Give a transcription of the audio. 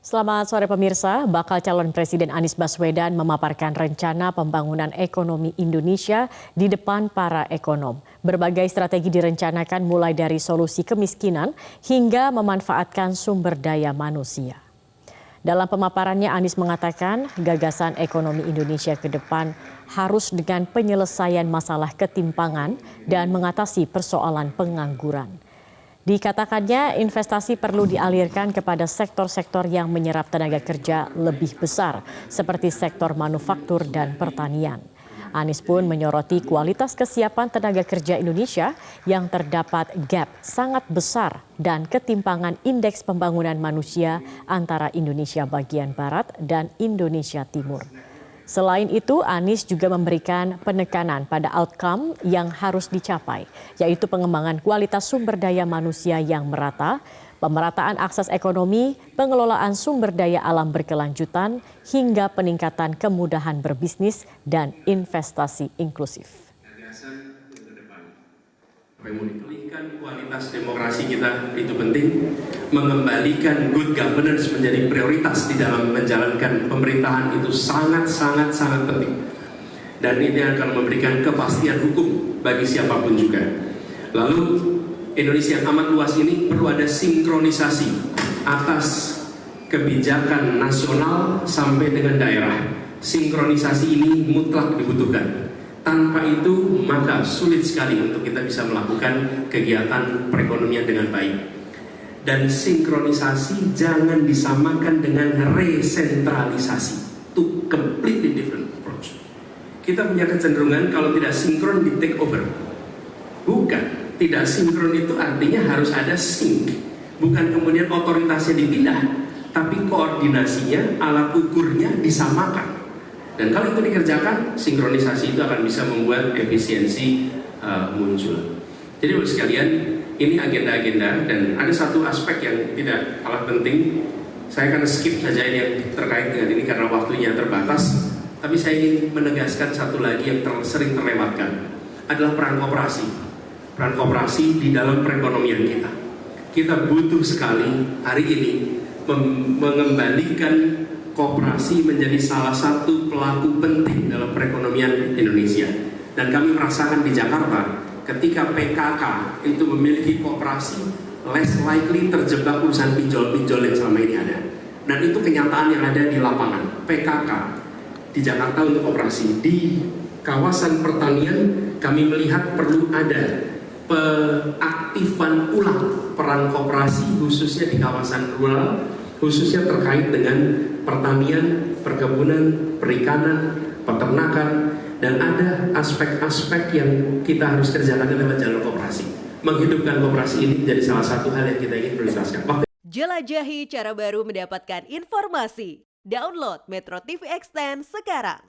Selamat sore pemirsa, bakal calon Presiden Anies Baswedan memaparkan rencana pembangunan ekonomi Indonesia di depan para ekonom. Berbagai strategi direncanakan mulai dari solusi kemiskinan hingga memanfaatkan sumber daya manusia. Dalam pemaparannya Anies mengatakan gagasan ekonomi Indonesia ke depan harus dengan penyelesaian masalah ketimpangan dan mengatasi persoalan pengangguran. Dikatakannya investasi perlu dialirkan kepada sektor-sektor yang menyerap tenaga kerja lebih besar seperti sektor manufaktur dan pertanian. Anies pun menyoroti kualitas kesiapan tenaga kerja Indonesia yang terdapat gap sangat besar dan ketimpangan indeks pembangunan manusia antara Indonesia bagian barat dan Indonesia timur. Selain itu, Anies juga memberikan penekanan pada outcome yang harus dicapai, yaitu pengembangan kualitas sumber daya manusia yang merata, pemerataan akses ekonomi, pengelolaan sumber daya alam berkelanjutan, hingga peningkatan kemudahan berbisnis dan investasi inklusif. Memulihkan kualitas demokrasi kita itu penting, mengembalikan good governance menjadi prioritas di dalam menjalankan pemerintahan itu sangat penting. Dan ini akan memberikan kepastian hukum bagi siapapun juga. Lalu Indonesia yang amat luas ini perlu ada sinkronisasi atas kebijakan nasional sampai dengan daerah. Sinkronisasi ini mutlak dibutuhkan. Tanpa itu maka sulit sekali untuk kita bisa melakukan kegiatan perekonomian dengan baik. Dan sinkronisasi jangan disamakan dengan resentralisasi. Itu completely different approach. Kita punya kecenderungan kalau tidak sinkron di take over. Bukan, tidak sinkron itu artinya harus ada sync. Bukan kemudian otoritasnya dipindah, tapi koordinasinya, alat ukurnya disamakan. Dan kalau itu dikerjakan, sinkronisasi itu akan bisa membuat efisiensi muncul. Jadi Bapak sekalian, ini agenda-agenda dan ada satu aspek yang tidak kalah penting. Saya akan skip saja yang terkait dengan ini karena waktunya terbatas. Tapi saya ingin menegaskan satu lagi yang sering terlewatkan adalah peran koperasi. Peran koperasi di dalam perekonomian kita. Kita butuh sekali hari ini mengembalikan koperasi menjadi salah satu pelaku penting dalam perekonomian Indonesia. Dan kami merasakan di Jakarta ketika PKK itu memiliki koperasi, less likely terjebak urusan pinjol-pinjol yang selama ini ada. Dan itu kenyataan yang ada di lapangan. PKK di Jakarta untuk koperasi. Di kawasan pertanian kami melihat perlu ada pengaktifan ulang peran koperasi khususnya di kawasan rural, khususnya terkait dengan pertanian, perkebunan, perikanan, peternakan, dan ada aspek-aspek yang kita harus kerjakan lewat jalur koperasi. Menghidupkan koperasi ini menjadi salah satu hal yang kita ingin prioritaskan. Jelajahi cara baru mendapatkan informasi. Download Metro TV Extend sekarang.